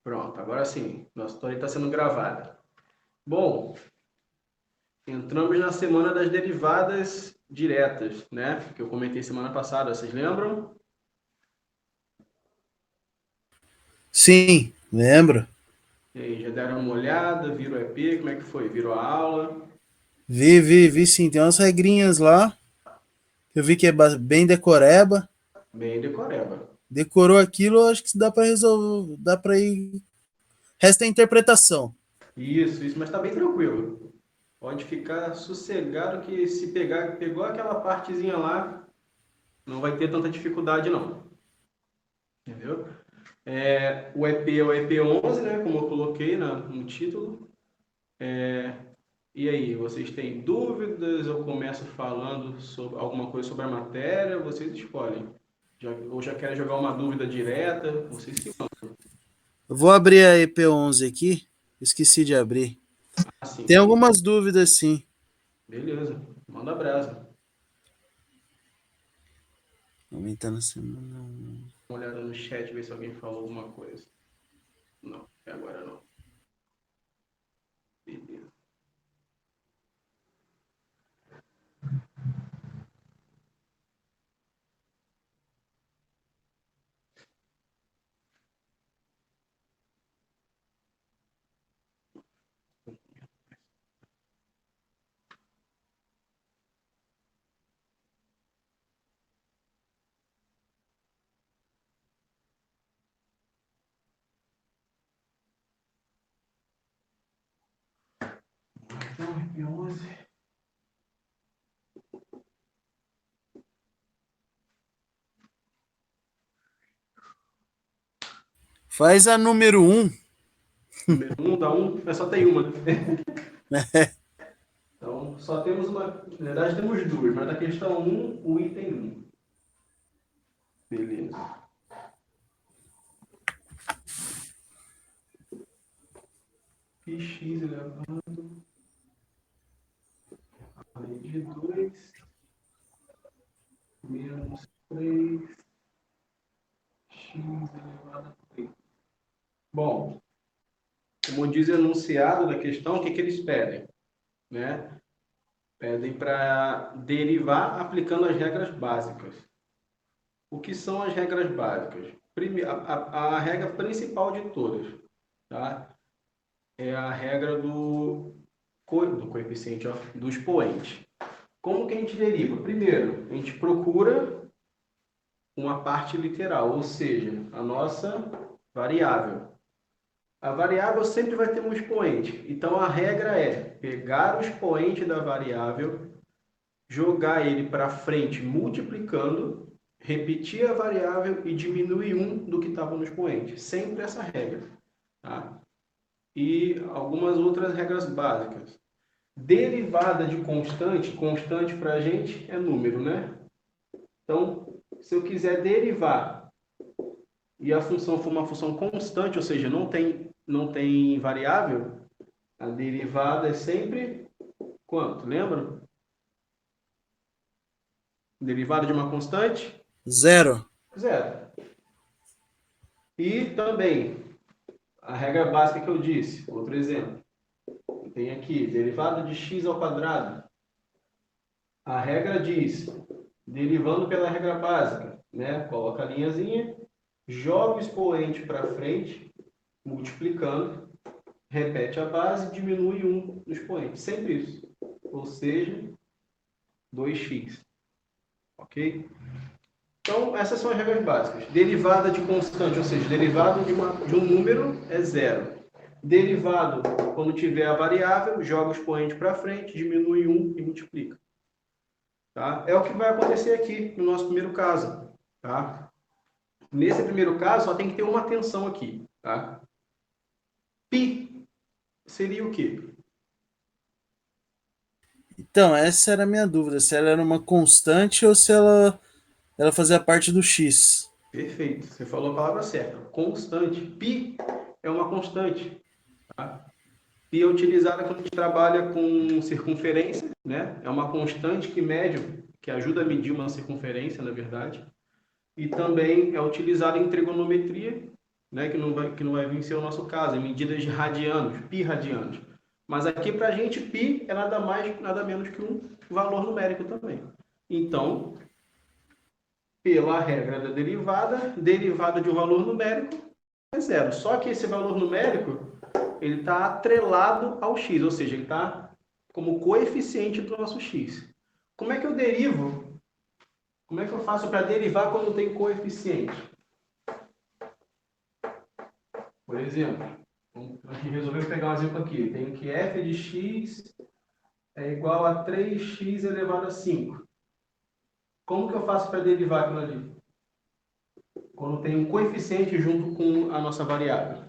Pronto, agora sim, nossa história está sendo gravada. Bom, entramos na semana das derivadas diretas, né? Que eu comentei semana passada, vocês lembram? Sim, lembro. E aí, já deram uma olhada, viram o EP, como é que foi? Virou a aula? Vi sim. Tem umas regrinhas lá. Eu vi que é bem decoreba. Bem decoreba. Decorou aquilo, eu acho que dá pra resolver. Dá pra ir. Resta a interpretação. Isso, mas tá bem tranquilo. Pode ficar sossegado que se pegar, pegou aquela partezinha lá, não vai ter tanta dificuldade não. Entendeu? O EP é o EP11, né? Como eu coloquei no título. E aí, vocês têm dúvidas? Eu começo falando sobre alguma coisa sobre a matéria, vocês escolhem. Ou já querem jogar uma dúvida direta, vocês que vão. Eu vou abrir a EP11 aqui. Esqueci de abrir. Assim, Tem algumas dúvidas, sim. beleza, manda brasa. Aumentando a semana. Uma olhada no chat, ver se alguém falou alguma coisa. Não, até agora não. Beleza. Então, EP11. Faz a número 1. Número 1 dá 1, mas só tem uma, né? Então, só temos uma. Na verdade, temos duas, mas na questão 1, o item 1. Beleza. Px elevado a raiz de 2 menos 3 x elevado a 3. Bom, como diz o enunciado da questão, o que eles pedem? Né? Pedem para derivar aplicando as regras básicas. O que são as regras básicas? A regra principal de todas, tá? É a regra do coeficiente, ó, do expoente. Como que a gente deriva? Primeiro, a gente procura uma parte literal, ou seja, a nossa variável. A variável sempre vai ter um expoente. Então, a regra é pegar o expoente da variável, jogar ele para frente multiplicando, repetir a variável e diminuir um do que estava no expoente. Sempre essa regra. Tá? E algumas outras regras básicas. Derivada de constante, constante para a gente é número, né? Então, se eu quiser derivar e a função for uma função constante, ou seja, não tem variável, a derivada é sempre quanto? Lembra? Derivada de uma constante? Zero. Zero. E também, a regra básica que eu disse, outro exemplo. Tem aqui, derivada de x ao quadrado. A regra diz, derivando pela regra básica, né? Coloca a linhazinha, joga o expoente para frente, multiplicando, repete a base, diminui um no expoente. Sempre isso. Ou seja, 2x. Ok? Então, essas são as regras básicas. Derivada de constante, ou seja, derivado de um número é zero. Derivado, quando tiver a variável, joga o expoente para frente, diminui um e multiplica. Tá? É o que vai acontecer aqui no nosso primeiro caso. Tá? Nesse primeiro caso, só tem que ter uma atenção aqui. Tá? Pi seria o quê? Então, essa era a minha dúvida. Se ela era uma constante ou se ela fazia parte do X. Perfeito, você falou a palavra certa. Constante. Pi é uma constante. Tá? Pi é utilizada quando a gente trabalha com circunferência, né? É uma constante que ajuda a medir uma circunferência, na verdade. E também é utilizada em trigonometria, né? Que não vai vir ser o nosso caso, em medidas de radianos, pi radianos. Mas aqui para a gente, pi é nada mais, nada menos que um valor numérico também. Então, pela regra da derivada, derivada de um valor numérico é zero. Só que esse valor numérico, ele está atrelado ao x, ou seja, ele está como coeficiente do nosso x. Como é que eu derivo? Como é que eu faço para derivar quando tem coeficiente? Por exemplo, a gente resolveu pegar um exemplo aqui. Tenho que f de x é igual a 3x elevado a 5. Como que eu faço para derivar aquilo ali? Quando tem um coeficiente junto com a nossa variável.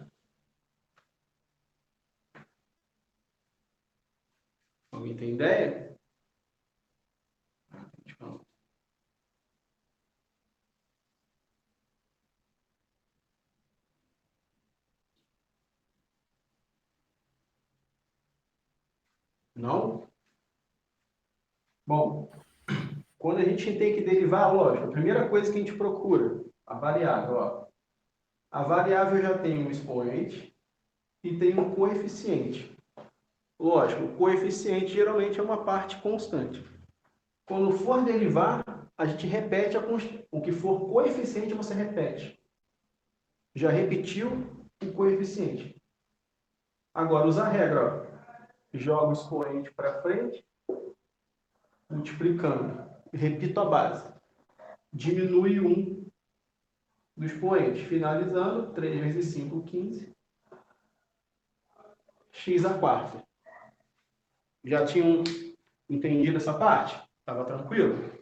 Alguém tem ideia? Não? Bom, quando a gente tem que derivar, lógico, a primeira coisa que a gente procura, a variável. Ó. A variável já tem um expoente e tem um coeficiente. Lógico, o coeficiente geralmente é uma parte constante. Quando for derivar, a gente repete a constante. O que for coeficiente, você repete. Já repetiu o coeficiente. Agora, usa a regra. Ó. Joga o expoente para frente, multiplicando. Repito a base. Diminui 1 do expoente. Finalizando, 3 vezes 5, 15. X a quarta. Já tinham entendido essa parte? Estava tranquilo?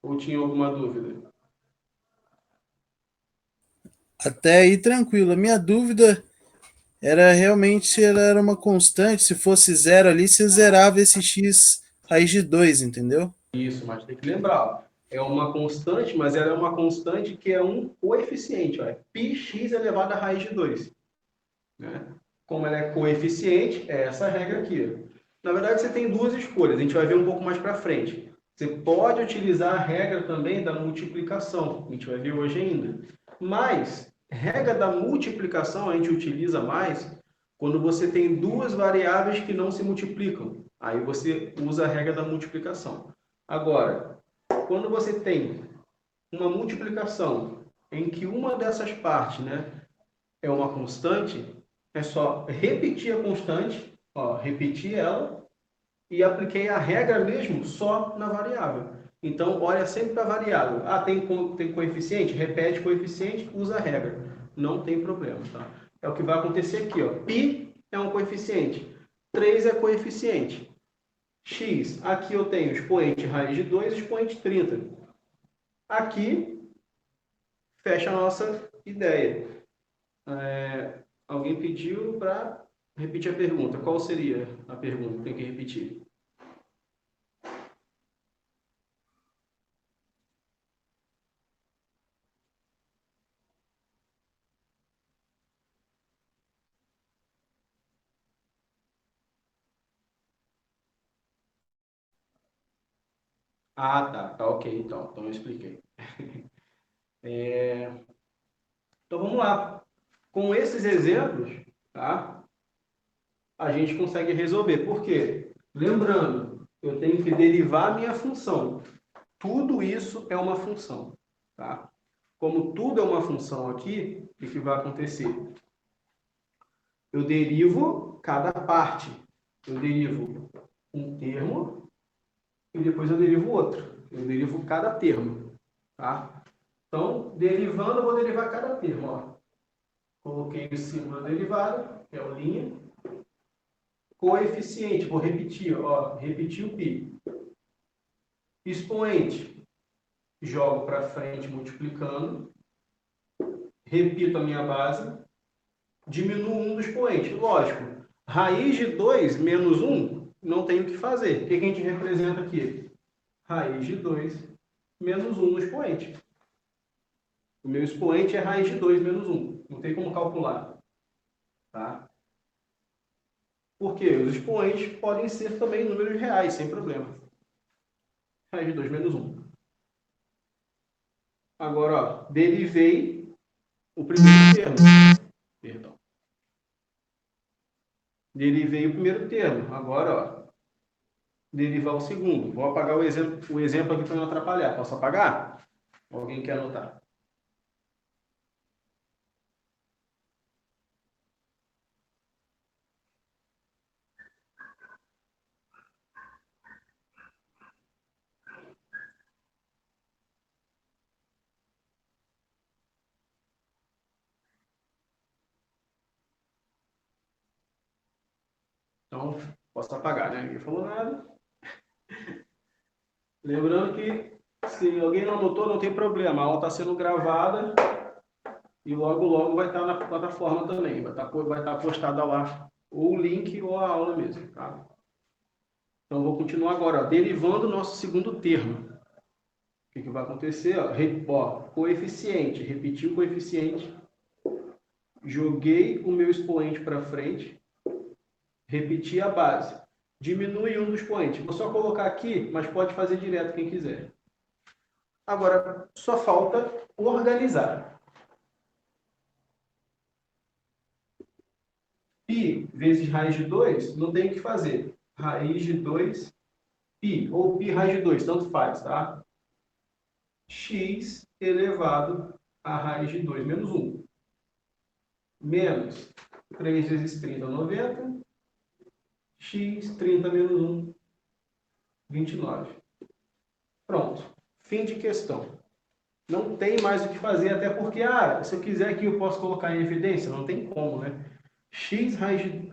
Ou tinha alguma dúvida? Até aí tranquilo. A minha dúvida era realmente se ela era uma constante, se fosse zero ali, se zerava esse x raiz de 2, entendeu? Isso, mas tem que lembrar. Ó, é uma constante, mas ela é uma constante que é um coeficiente. Ó, é πx elevado à raiz de 2. Né? Como ela é coeficiente, é essa regra aqui. Na verdade, você tem duas escolhas. A gente vai ver um pouco mais para frente. Você pode utilizar a regra também da multiplicação. A gente vai ver hoje ainda. Mas, regra da multiplicação a gente utiliza mais quando você tem duas variáveis que não se multiplicam. Aí você usa a regra da multiplicação. Agora, quando você tem uma multiplicação em que uma dessas partes, né, é uma constante, é só repetir a constante, ó, repetir ela, e apliquei a regra mesmo só na variável. Então, olha sempre para a variável. Ah, tem coeficiente? Repete coeficiente, usa a regra. Não tem problema, tá? É o que vai acontecer aqui, ó. Pi é um coeficiente. 3 é coeficiente. X, aqui eu tenho expoente raiz de 2 e expoente 30. Aqui, fecha a nossa ideia. Alguém pediu para repetir a pergunta. Qual seria a pergunta? Tem que repetir. Ah, tá. Tá ok, então. Então eu expliquei. Então vamos lá. Com esses exemplos, tá? A gente consegue resolver. Por quê? Lembrando, eu tenho que derivar a minha função. Tudo isso é uma função, tá? Como tudo é uma função aqui, o que vai acontecer? Eu derivo cada parte. Eu derivo um termo e depois eu derivo outro. Eu derivo cada termo, tá? Então, derivando, eu vou derivar cada termo, ó. Coloquei o símbolo da derivada, que é o linha. Coeficiente, vou repetir, ó, repetir o π. Expoente, jogo para frente multiplicando. Repito a minha base. Diminuo 1 do expoente. Lógico, raiz de 2 menos 1, não tem o que fazer. O que a gente representa aqui? Raiz de 2 menos 1 no expoente. O meu expoente é raiz de 2 menos 1. Não tem como calcular. Tá? Porque os expoentes podem ser também números reais, sem problema. Raiz de 2 menos 1. Agora, ó, derivei o primeiro termo. Perdão. Derivei o primeiro termo. Agora, ó, derivar o segundo. Vou apagar o exemplo aqui para não atrapalhar. Posso apagar? Alguém quer anotar? Então, posso apagar, né? Ninguém falou nada. Lembrando que, se alguém não anotou, não tem problema. A aula está sendo gravada e logo, logo vai estar na plataforma também. Vai estar postada lá ou o link ou a aula mesmo, tá? Então, vou continuar agora, ó, derivando o nosso segundo termo. O que vai acontecer? Ó, coeficiente. Repetir o coeficiente. Joguei o meu expoente para frente. Repetir a base. Diminui um dos expoentes. Vou só colocar aqui, mas pode fazer direto quem quiser. Agora, só falta organizar. Π vezes raiz de 2, não tem o que fazer. Raiz de 2, π, ou π raiz de 2, tanto faz, tá? X elevado a raiz de 2 menos 1. Menos 3 vezes 30, 90. X, 30 menos 1, 29. Pronto. Fim de questão. Não tem mais o que fazer, até porque, se eu quiser aqui, eu posso colocar em evidência? Não tem como, né? X,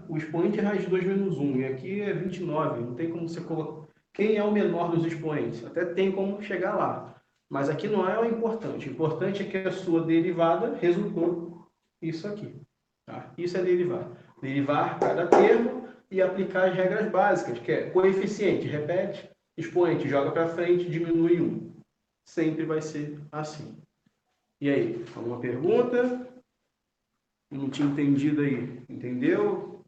o expoente é raiz de 2 menos 1, e aqui é 29. Não tem como você colocar. Quem é o menor dos expoentes? Até tem como chegar lá. Mas aqui não é o importante. O importante é que a sua derivada resultou isso aqui. Tá? Isso é derivar. Derivar cada termo e aplicar as regras básicas, que é coeficiente, repete, expoente, joga para frente, diminui 1. Sempre vai ser assim. E aí, alguma pergunta? Não tinha entendido aí. Entendeu?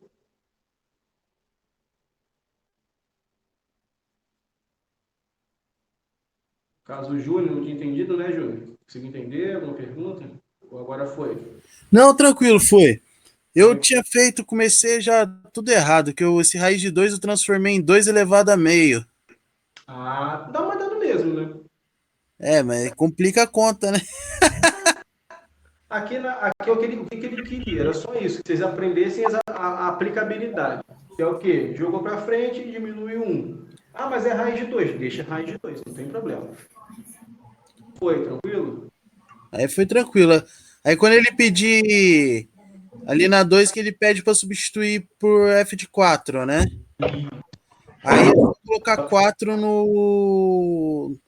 Caso o Júnior não tinha entendido, né, Júnior? Conseguiu entender? Alguma pergunta? Ou agora foi? Não, tranquilo, foi. Eu tinha feito, comecei já tudo errado, que esse raiz de 2 eu transformei em 2 elevado a meio. Dá uma olhada mesmo, né? Mas complica a conta, né? Aqui é o que ele queria, era só isso, que vocês aprendessem a aplicabilidade. Que é o quê? Jogou para frente e diminui 1. Mas é raiz de 2. Deixa raiz de 2, não tem problema. Foi, tranquilo? Aí foi tranquilo. Aí quando ele pedir ali na 2 que ele pede para substituir por f de 4, né? Aí eu vou colocar 4 no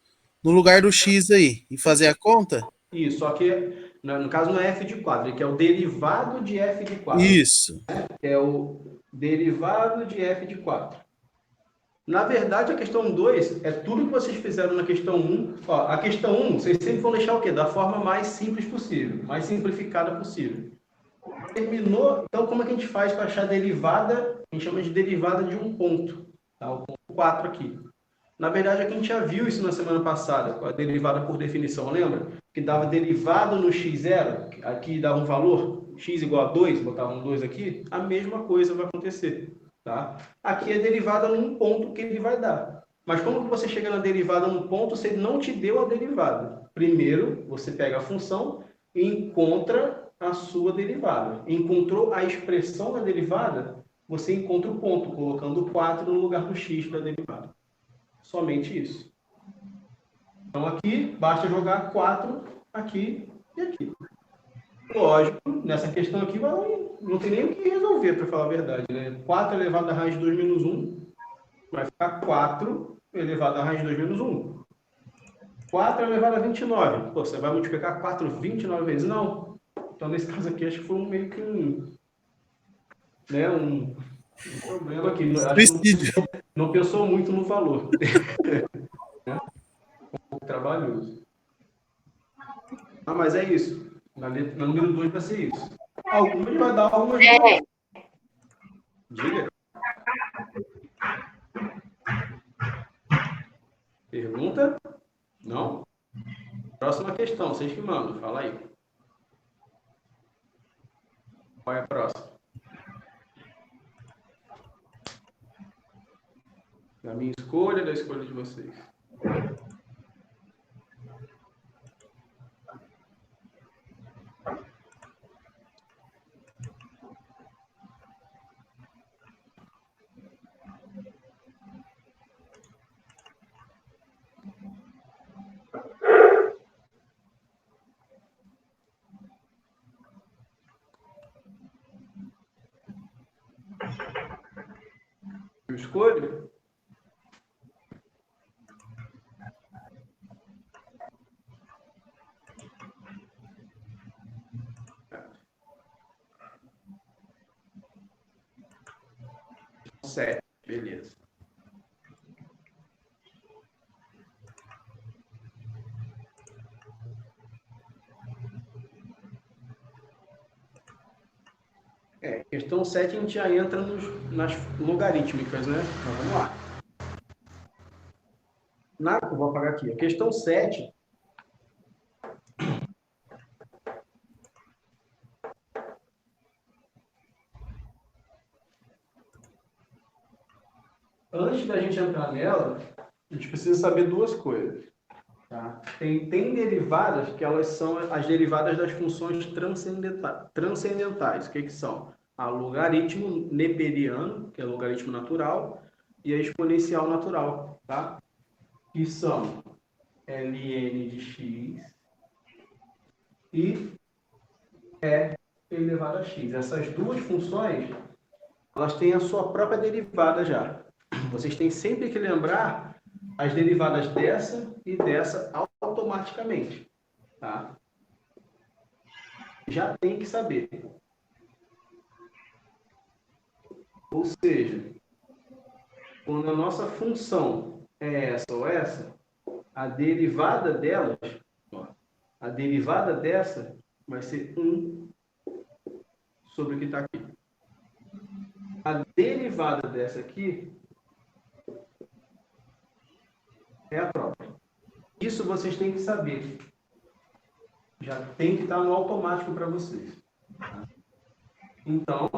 lugar do x aí e fazer a conta? Isso, só que no caso não é f de 4, que é o derivado de f de 4. Isso. É o derivado de f de 4. Na verdade, a questão 2 é tudo que vocês fizeram na questão 1. A questão 1, vocês sempre vão deixar o quê? Da forma mais simples possível, mais simplificada possível. Terminou, então como é que a gente faz para achar a derivada? A gente chama de derivada de um ponto. Tá? O ponto 4 aqui. Na verdade, aqui a gente já viu isso na semana passada, com a derivada por definição, lembra? Que dava derivada no x0, aqui dava um valor, x igual a 2, botava um 2 aqui, a mesma coisa vai acontecer. Tá? Aqui é derivada num ponto que ele vai dar. Mas como que você chega na derivada num ponto se ele não te deu a derivada? Primeiro, você pega a função e encontra a sua derivada. Encontrou a expressão da derivada, você encontra o ponto, colocando 4 no lugar do x da derivada. Somente isso. Então aqui, basta jogar 4 aqui e aqui. Lógico, nessa questão aqui não tem nem o que resolver, para falar a verdade. Né? 4 elevado a raiz de 2 menos 1 vai ficar 4 elevado a raiz de 2 menos 1. 4 elevado a 29. Pô, você vai multiplicar 4 29 vezes? Não. Então, nesse caso aqui, acho que foi meio que um problema aqui. Acho que não pensou muito no valor. Trabalhoso. Mas é isso. Na número 2 vai ser isso. Algumas vai dar, algumas não vai dar. Diga. Pergunta? Não? Próxima questão, vocês que mandam. Fala aí. Qual é a próxima? Da minha escolha, da escolha de vocês. Eu escolho? Sete, beleza. Questão 7 a gente já entra nas logarítmicas, né? Então, vamos lá. Eu vou apagar aqui. A questão 7. Antes da gente entrar nela, a gente precisa saber duas coisas. Tá? Tem derivadas que elas são as derivadas das funções transcendentais. O que são? A logaritmo neperiano, que é logaritmo natural, e a exponencial natural, tá? Que são ln de x e e elevado a x. Essas duas funções, elas têm a sua própria derivada já. Vocês têm sempre que lembrar as derivadas dessa e dessa automaticamente, tá? Já tem que saber. Ou seja, quando a nossa função é essa ou essa, a derivada delas, a derivada dessa vai ser 1 sobre o que está aqui. A derivada dessa aqui é a própria. Isso vocês têm que saber. Já tem que estar no automático para vocês. Então,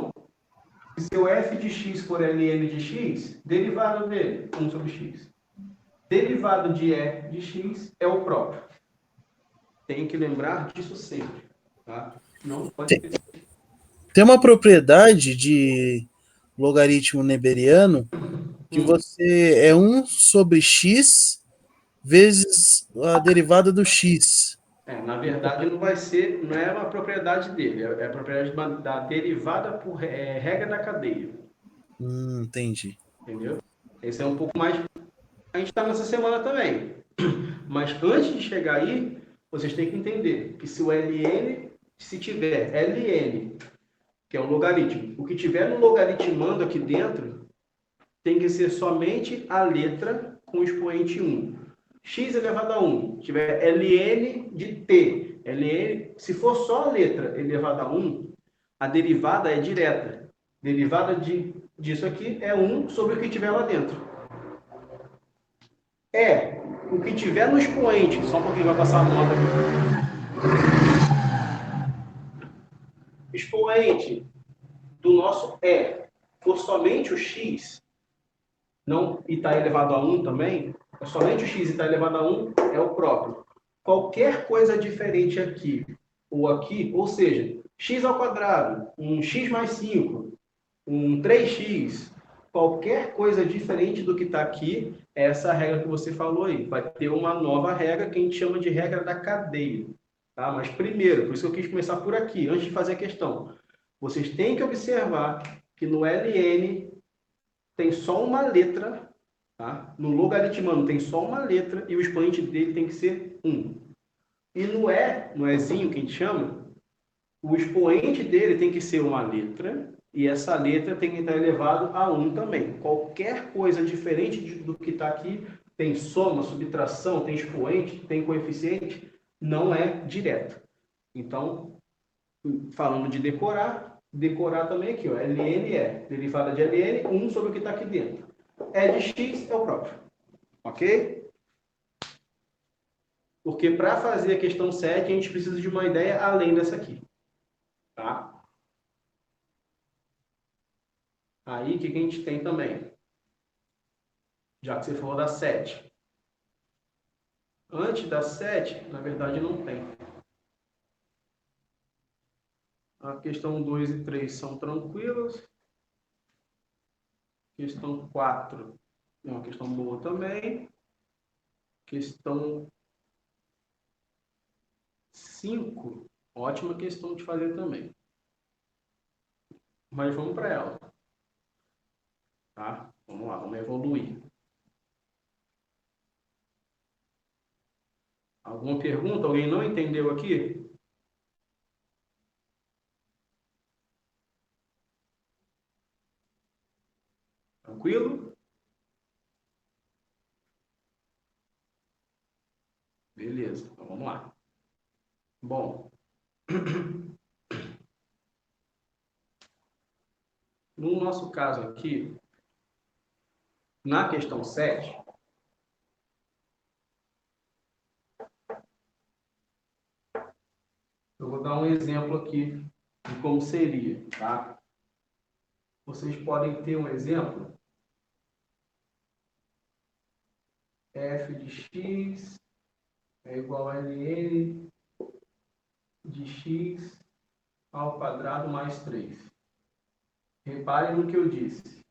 se o f de x for ln de x, derivado dele, 1 sobre x. Derivado de e de x é o próprio. Tem que lembrar disso sempre. Tá? Não pode esquecer. Tem uma propriedade de logaritmo neberiano que você é 1 sobre x vezes a derivada do x. Na verdade, não é uma propriedade dele, é a propriedade da derivada por regra da cadeia. Entendi. Entendeu? Esse é um pouco mais. A gente está nessa semana também. Mas antes de chegar aí, vocês têm que entender que se o ln, se tiver ln, que é um logaritmo, o que tiver no logaritmando aqui dentro, tem que ser somente a letra com expoente 1. X elevado a 1, tiver ln de t, ln, se for só a letra elevada a 1, a derivada é direta. Derivada disso aqui é 1 sobre o que tiver lá dentro. O que tiver no expoente, só um pouquinho, vai passar a nota aqui. Expoente do nosso for somente o x, não, e está elevado a 1 também, é somente o x e está elevado a 1, é o próprio. Qualquer coisa diferente aqui, ou seja, x ao quadrado, um x mais 5, um 3x, qualquer coisa diferente do que está aqui, é essa regra que você falou aí. Vai ter uma nova regra que a gente chama de regra da cadeia. Tá? Mas primeiro, por isso que eu quis começar por aqui, antes de fazer a questão. Vocês têm que observar que no ln tem só uma letra, tá? No logaritmano tem só uma letra e o expoente dele tem que ser 1. E no ezinho que a gente chama, o expoente dele tem que ser uma letra e essa letra tem que estar elevado a 1 também. Qualquer coisa diferente do que está aqui, tem soma, subtração, tem expoente, tem coeficiente, não é direto. Então, falando de decorar também aqui, ó, ln é derivada de ln, 1 sobre o que está aqui dentro. E de x é o próprio. Ok? Porque para fazer a questão 7, a gente precisa de uma ideia além dessa aqui. Tá? Aí, o que a gente tem também? Já que você falou da 7. Antes da 7, na verdade, não tem. A questão 2 e 3 são tranquilas. Questão 4 é uma questão boa também. Questão 5, ótima questão de fazer também. Mas vamos para ela. Tá? Vamos lá, vamos evoluir. Alguma pergunta? Alguém não entendeu aqui? Tranquilo? Beleza, então vamos lá. Bom, no nosso caso aqui, na questão 7, eu vou dar um exemplo aqui de como seria, tá? Vocês podem ter um exemplo f de x é igual a ln de x ao quadrado mais 3. Reparem no que eu disse.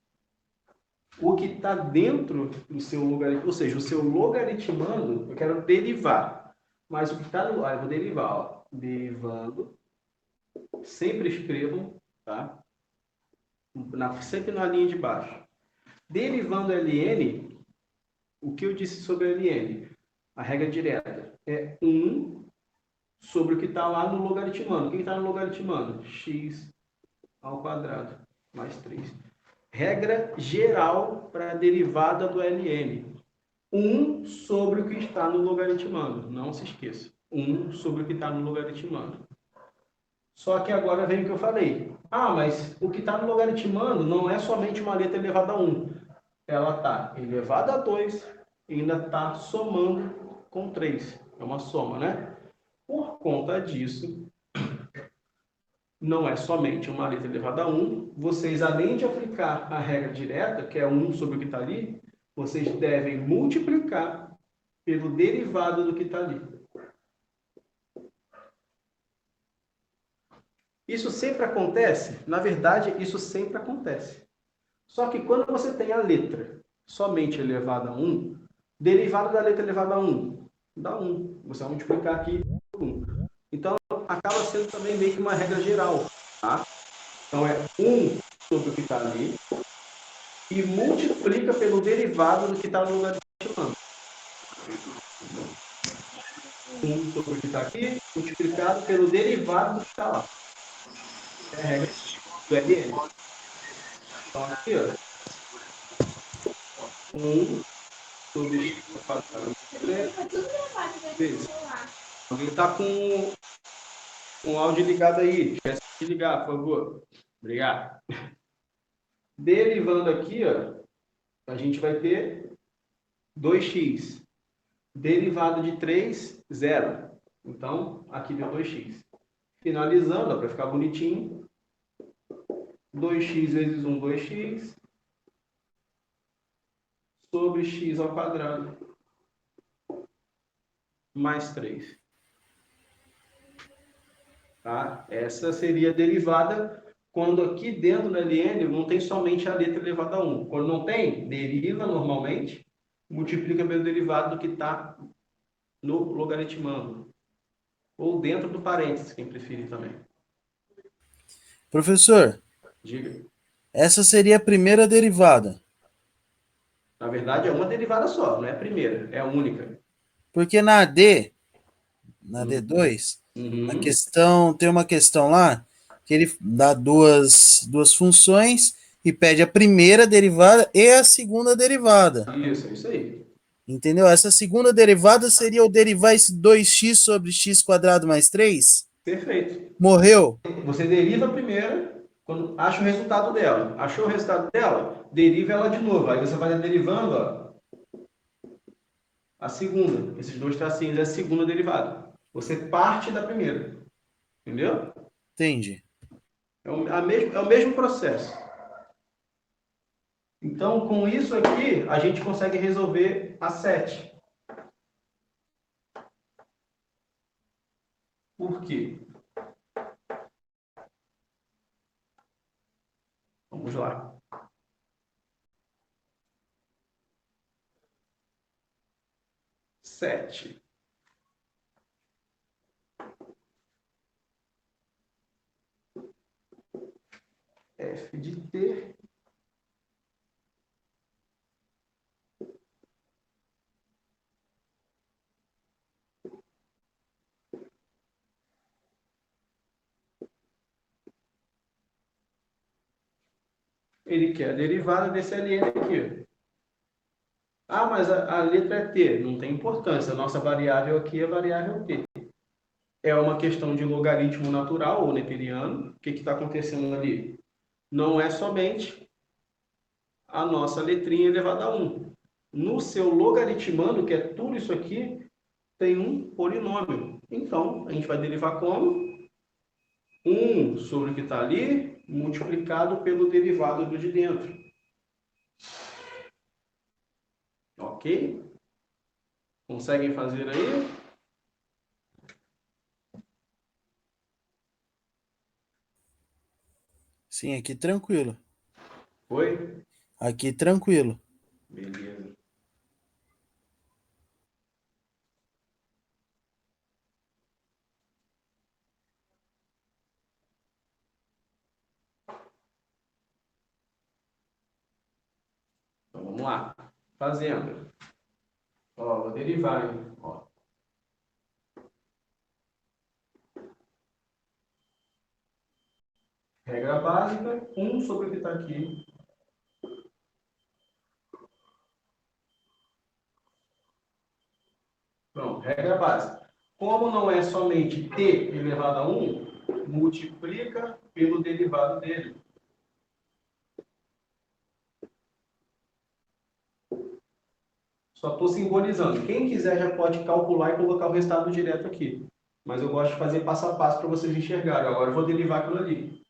O que está dentro do seu logaritmo, ou seja, o seu logaritmando, eu quero derivar. Mas o que está no... eu vou derivar, ó. Derivando. Sempre escrevam, tá? Sempre na linha de baixo. Derivando ln, o que eu disse sobre ln? A regra direta é 1 sobre o que está lá no logaritmando. O que está no logaritmando? X ao quadrado mais 3. Regra geral para a derivada do ln. 1 sobre o que está no logaritmando. Não se esqueça. 1 sobre o que está no logaritmando. Só que agora vem o que eu falei. Ah, mas o que está no logaritmando não é somente uma letra elevada a 1. Ela está elevada a 2 e ainda está somando com 3. É uma soma, né? Por conta disso, não é somente uma letra elevada a 1. Vocês, além de aplicar a regra direta, que é 1 sobre o que está ali, vocês devem multiplicar pelo derivado do que está ali. Isso sempre acontece? Na verdade, isso sempre acontece. Só que quando você tem a letra somente elevada a 1, derivado da letra elevada a 1 dá 1. Você vai multiplicar aqui por 1. Então, acaba sendo também meio que uma regra geral. Tá? Então, é 1 sobre o que está ali e multiplica pelo derivado do que está no lugar de chamando. 1 sobre o que está aqui, multiplicado pelo derivado do que está lá. É a regra do LN. Então, aqui, ó. 1 sobre x quadrado vezes. Alguém está com o áudio ligado aí. Esquece de ligar, por favor. Obrigado. Derivando aqui, ó, a gente vai ter 2x. Derivado de 3, 0. Então, aqui deu 2x. Finalizando, para ficar bonitinho, 2x vezes 1, 2x, sobre x ao quadrado, mais 3. Tá? Essa seria a derivada quando aqui dentro do ln não tem somente a letra elevada a 1. Quando não tem, deriva normalmente, multiplica pelo derivado do que está no logaritmando. Ou dentro do parênteses, quem preferir também. Professor, Diga. essa seria a primeira derivada. Na verdade, é uma derivada só, não é a primeira, é a única. Porque na AD, na D2, a questão, tem uma questão lá que ele dá duas funções e pede a primeira derivada e a segunda derivada. Isso, é isso aí. Entendeu? Essa segunda derivada seria o derivar esse 2x sobre x quadrado mais 3? Perfeito. Morreu? Você deriva a primeira, quando acha o resultado dela. Achou o resultado dela? Deriva ela de novo. Aí você vai derivando, ó, a segunda. Esses dois tracinhos é a segunda derivada. Você parte da primeira. Entendeu? Entendi. É o mesmo processo. Então, com isso aqui, a gente consegue resolver a 7. Por quê? Vamos lá. Sete. F de T. Ele quer a derivada desse ln aqui. Ah, mas a letra é T. Não tem importância. A nossa variável aqui é a variável T. É uma questão de logaritmo natural ou neperiano. O que está acontecendo ali? Não é somente a nossa letrinha elevada a 1. No seu logaritmando, que é tudo isso aqui, tem um polinômio. Então, a gente vai derivar como? 1 sobre o que está ali, multiplicado pelo derivado do de dentro. Ok? Conseguem fazer aí? Sim, aqui tranquilo. Foi? Aqui tranquilo. Beleza. Então, vamos lá. Fazendo. Ó, vou derivar, hein? Ó. Regra básica, 1 sobre o que está aqui. Pronto, regra básica. Como não é somente t elevado a 1, multiplica pelo derivado dele. Só estou simbolizando. Quem quiser já pode calcular e colocar o resultado direto aqui. Mas eu gosto de fazer passo a passo para vocês enxergarem. Agora eu vou derivar aquilo ali.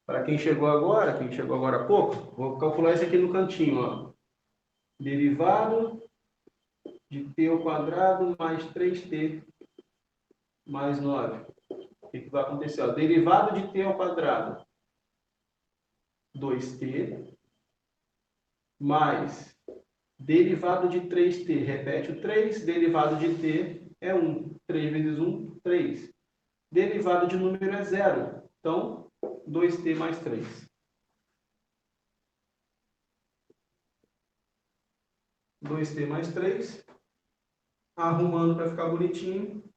Para quem chegou agora há pouco, vou calcular isso aqui no cantinho. Ó. Derivado de t ao quadrado mais 3t mais 9. O que vai acontecer? Ó, derivado de t ao quadrado, 2t, mais derivado de 3t, repete o 3, derivado de t é 1. 3 vezes 1, 3. Derivado de número é 0. Então, 2t mais 3. Dois t mais 3. Arrumando para ficar bonitinho.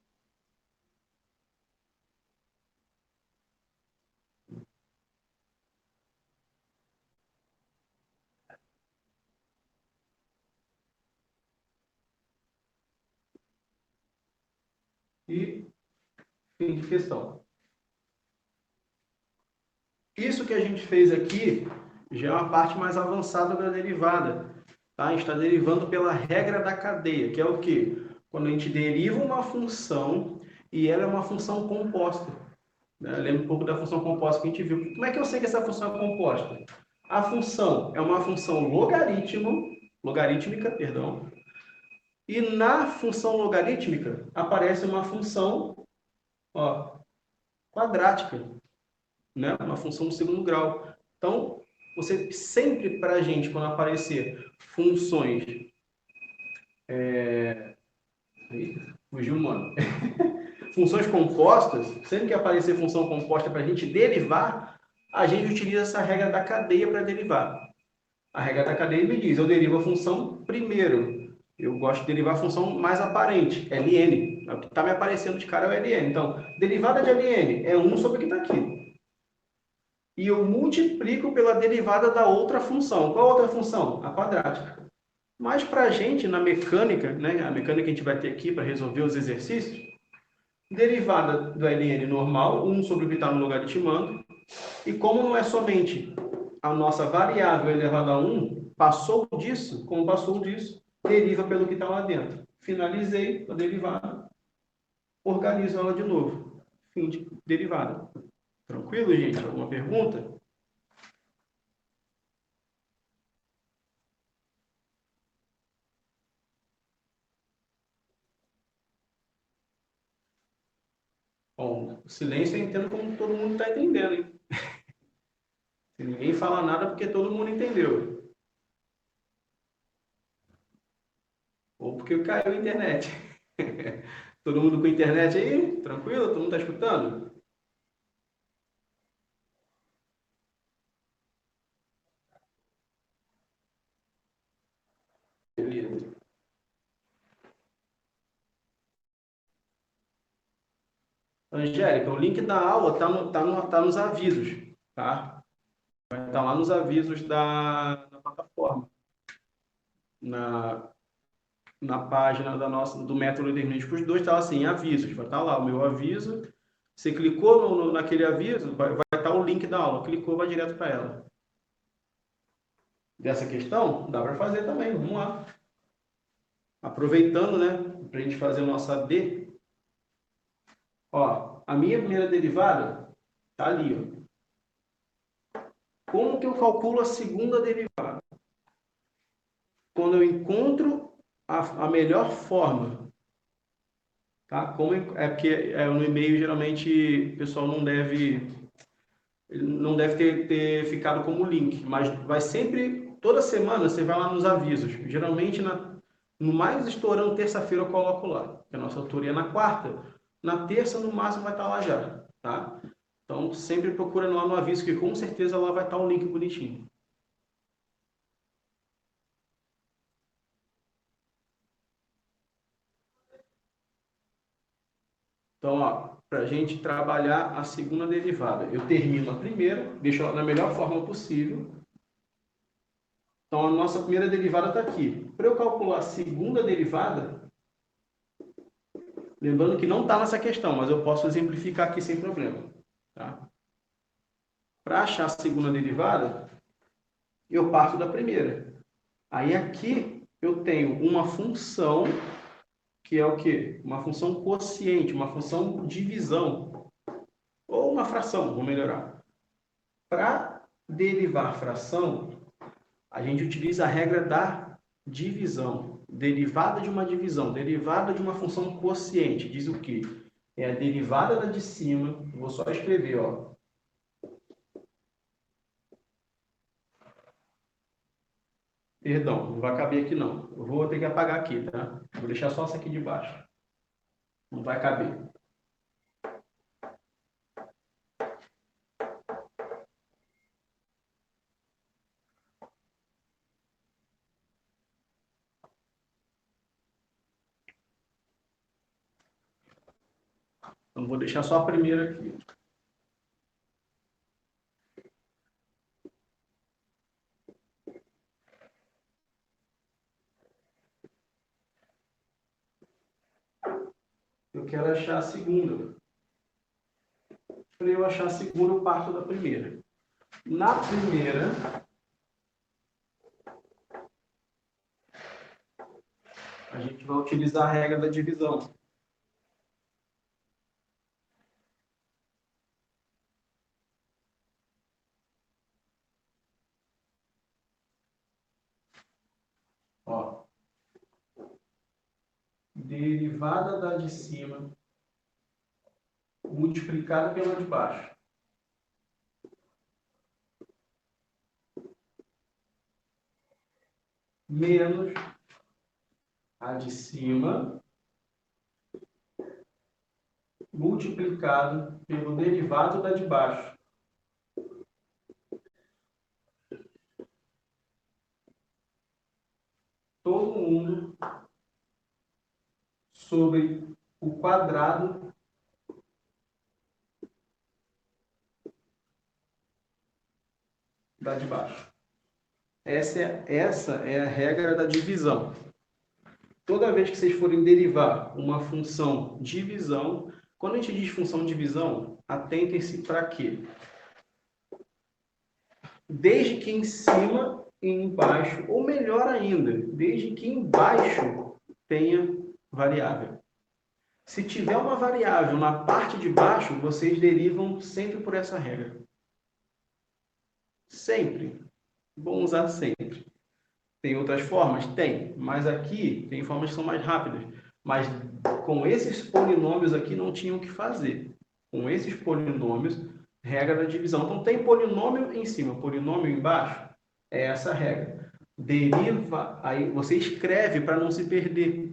E fim de questão. Isso que a gente fez aqui já é uma parte mais avançada da derivada. Tá? A gente está derivando pela regra da cadeia, que é o quê? Quando a gente deriva uma função e ela é uma função composta. Né? Lembra um pouco da função composta que a gente viu. Como é que eu sei que essa função é composta? A função é uma função logarítmica, perdão, e na função logarítmica aparece uma função, ó, quadrática, né? Uma função do segundo grau. Então, você sempre, para a gente, quando aparecer funções... Fugiu, mano. Funções compostas, sempre que aparecer função composta para a gente derivar, a gente utiliza essa regra da cadeia para derivar. A regra da cadeia me diz, eu derivo a função primeiro. Eu gosto de derivar a função mais aparente, ln. O que está me aparecendo de cara é o ln. Então, derivada de ln é 1 sobre o que está aqui. E eu multiplico pela derivada da outra função. Qual outra função? A quadrática. Mas para a gente, na mecânica, né, a mecânica que a gente vai ter aqui para resolver os exercícios, derivada do ln normal, 1 sobre o que está no logaritmando, e como não é somente a nossa variável elevada a 1, passou disso, como passou disso, deriva pelo que está lá dentro. finalizei a derivada, organizo ela de novo. Fim de derivada. Tranquilo, gente? Alguma pergunta? Bom, o silêncio eu entendo como todo mundo está entendendo, hein? Se ninguém fala nada, porque todo mundo entendeu. Ou porque caiu a internet. Todo mundo com internet aí? Tranquilo? Todo mundo está escutando? Beleza. Angélica, o link da aula tá nos avisos, tá? Vai estar lá nos avisos da plataforma. Na página do Método Hermenêutico 2, está assim, avisos. Vai estar lá o meu aviso. Você clicou naquele aviso, vai estar o link da aula. Clicou, vai direto para ela. Dessa questão, dá para fazer também. Vamos lá. Aproveitando, né, para a gente fazer a nossa D. Ó, a minha primeira derivada está ali, ó. Como que eu calculo a segunda derivada? Quando eu encontro a melhor forma, tá? É porque no e-mail geralmente o pessoal não deve ter ficado como link, mas vai sempre, toda semana você vai lá nos avisos. Geralmente no mais estourando terça-feira eu coloco lá, porque a nossa autoria é na quarta, na terça no máximo vai estar lá já, tá? Então sempre procura lá no aviso que com certeza lá vai estar o link bonitinho. Então, ó, para a gente trabalhar a segunda derivada, eu termino a primeira, deixo ela na melhor forma possível. Então, a nossa primeira derivada está aqui. Para eu calcular a segunda derivada, lembrando que não está nessa questão, mas eu posso exemplificar aqui sem problema. Tá? Para achar a segunda derivada, eu parto da primeira. Aí aqui eu tenho uma função, que é o quê? Uma função quociente, uma função divisão. Ou uma fração, vou melhorar. Para derivar fração, a gente utiliza a regra da divisão. Derivada de uma divisão, derivada de uma função quociente, diz o quê? É a derivada da de cima, vou só escrever, ó. Perdão, não vai caber aqui não. Eu vou ter que apagar aqui, tá? Vou deixar só essa aqui de baixo. Não vai caber. Então vou deixar só a primeira aqui. Eu quero achar a segunda. Para eu achar a segunda, eu parto da primeira. Na primeira, a gente vai utilizar a regra da divisão. Ó, derivada da de cima multiplicada pela de baixo. Menos a de cima multiplicado pelo derivado da de baixo. Todo mundo sobre o quadrado da de baixo. Essa é a regra da divisão. Toda vez que vocês forem derivar uma função divisão, quando a gente diz função divisão, atentem-se para quê? Desde que em cima e embaixo, ou melhor ainda, desde que embaixo tenha variável. Se tiver uma variável na parte de baixo, vocês derivam sempre por essa regra. Sempre. Bom usar sempre. Tem outras formas? Tem. Mas aqui tem formas que são mais rápidas. Mas com esses polinômios aqui não tinham o que fazer. Com esses polinômios, regra da divisão. Então tem polinômio em cima, polinômio embaixo. É essa regra. Deriva, aí você escreve para não se perder.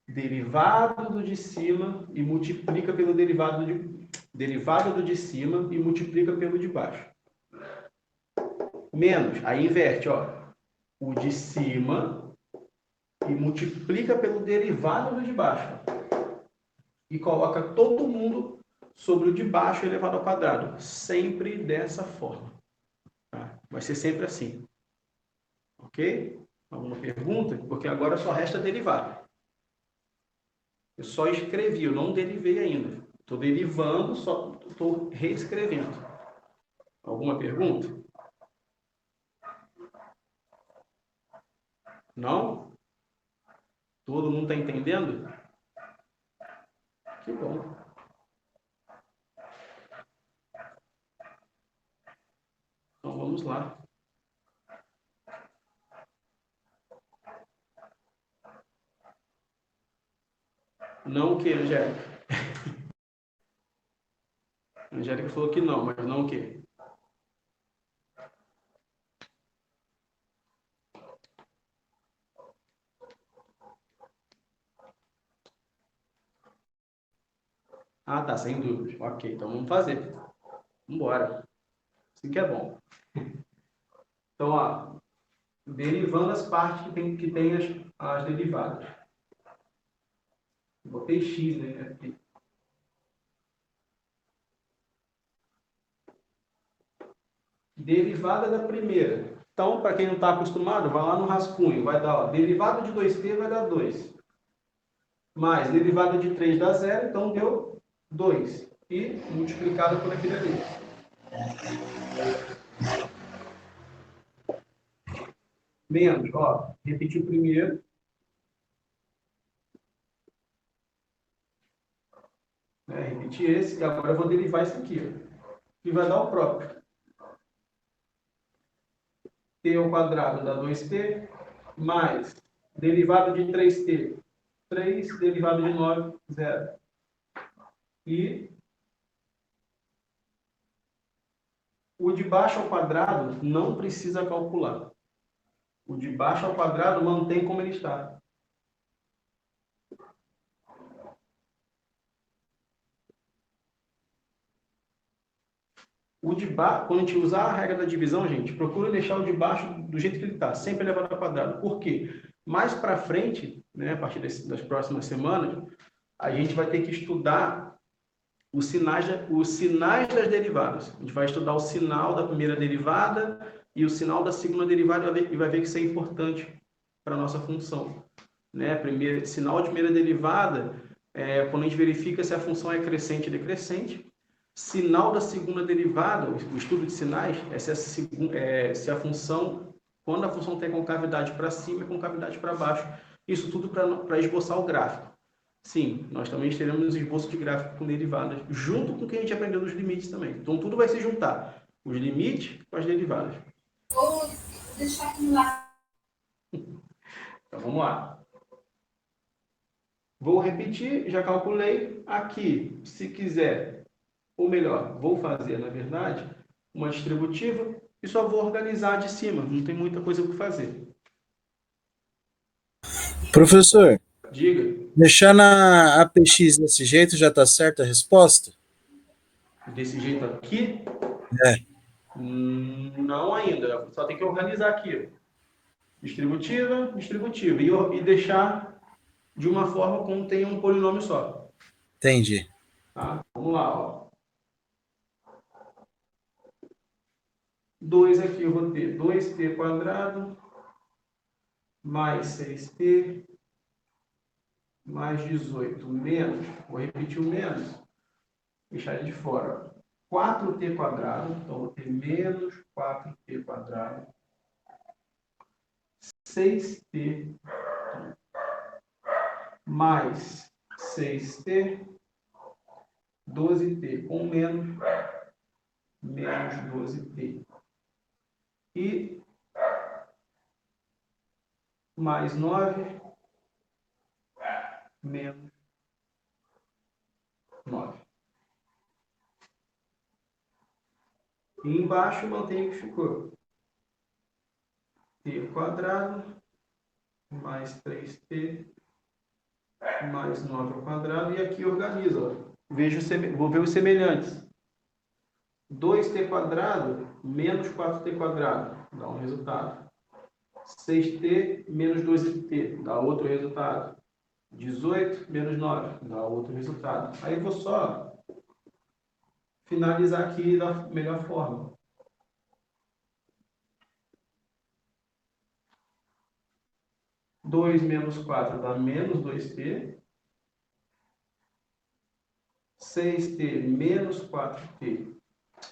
Derivado do de cima e multiplica pelo derivado do de cima e multiplica pelo de baixo. Menos, aí inverte, ó. O de cima e multiplica pelo derivado do de baixo. E coloca todo mundo sobre o de baixo elevado ao quadrado. Sempre dessa forma. Tá? Vai ser sempre assim. Ok? Alguma pergunta? Porque agora só resta derivar. Eu só escrevi, eu não derivei ainda. Estou derivando, só estou reescrevendo. Alguma pergunta? Não? Todo mundo está entendendo? Que bom. Então vamos lá. Não o que, Angélica? A Angélica falou que não, mas não o que? Ah, tá, sem dúvidas. Ok, então vamos fazer. Vamos embora. Assim que é bom. Então, ó, derivando as partes que tem as derivadas. Botei x, né? Aqui. Derivada da primeira. Então, para quem não está acostumado, vai lá no rascunho. Vai dar, ó, derivada de 2t vai dar 2. Mais derivada de 3 dá 0, então deu 2. E multiplicado por aquele ali. Menos, ó, repetir o primeiro. Repetir esse, e agora eu vou derivar isso aqui. Ó, que vai dar o próprio. T ao quadrado dá 2t, mais derivada de 3t, 3, derivada de 9, 0. E o de baixo ao quadrado não precisa calcular. O de baixo ao quadrado mantém como ele está. O de baixo, quando a gente usar a regra da divisão, gente, procura deixar o de baixo do jeito que ele está, sempre elevado ao quadrado. Por quê? Mais para frente, né, a partir das próximas semanas, a gente vai ter que estudar os sinais das derivadas. A gente vai estudar o sinal da primeira derivada e o sinal da segunda derivada e vai ver que isso é importante para a nossa função. Né? Sinal de primeira derivada é quando a gente verifica se a função é crescente ou decrescente. Sinal da segunda derivada, o estudo de sinais, é se a função, quando a função tem concavidade para cima e concavidade para baixo. Isso tudo para esboçar o gráfico. Sim, nós também teremos esboço de gráfico com derivadas, junto com o que a gente aprendeu dos limites também. Então, tudo vai se juntar, os limites com as derivadas. Vou deixar aqui lá. Então, vamos lá. Vou repetir, já calculei. Aqui, se quiser, ou melhor, vou fazer, na verdade, uma distributiva e só vou organizar de cima. Não tem muita coisa para fazer. Professor, diga. Deixar na APX desse jeito já está certa a resposta? Desse jeito aqui? É. Não ainda. Só tem que organizar aqui. Distributiva, distributiva. E deixar de uma forma como tem um polinômio só. Entendi. Tá? Vamos lá. Ó. 2 aqui eu vou ter 2t quadrado mais 6t mais 18 menos, vou repetir o menos, deixar ele de fora. 4t quadrado, então vou ter menos 4t quadrado, 6t mais 6t, 12t com menos 12t. E mais 9 menos 9. E embaixo mantém o que ficou. T quadrado mais 3t mais 9 ao quadrado. E aqui organiza. Ó. Vou ver os semelhantes. 2t quadrado menos 4t quadrado dá um resultado. 6t menos 12t dá outro resultado. 18 menos 9 dá outro resultado. Aí eu vou só finalizar aqui da melhor forma. 2 menos 4 dá menos 2t. 6t menos 4t,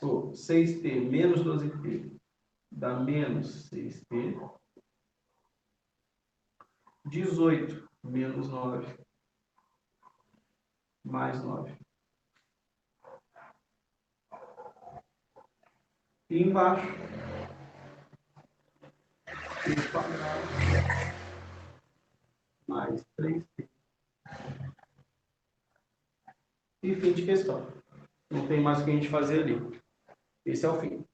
ou 6t menos 12t dá menos 6t. 18 menos 9 mais 9. E embaixo, t quadrado mais 3t. E fim de questão. Não tem mais o que a gente fazer ali. Esse é o fim.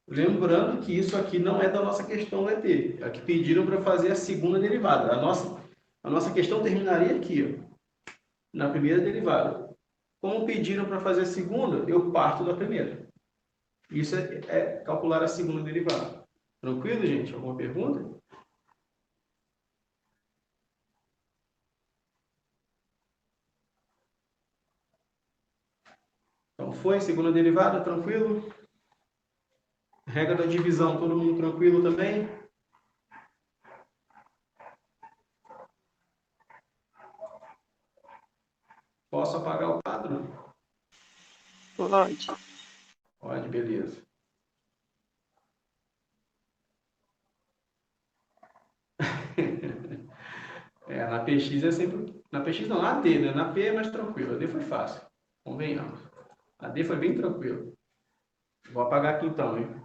Lembrando que isso aqui não é da nossa questão do ET. Aqui pediram para fazer a segunda derivada. A nossa questão terminaria aqui, ó, na primeira derivada. Como pediram para fazer a segunda, eu parto da primeira. Isso é calcular a segunda derivada. Tranquilo, gente? Alguma pergunta? Então, foi segunda derivada, tranquilo? Regra da divisão, todo mundo tranquilo também? Posso apagar o quadro? Pode. Pode, beleza. Na PX é sempre... Na PX não, na D, né? Na P é mais tranquilo. A D foi fácil. Convenhamos. A D foi bem tranquilo. Vou apagar aqui então, hein?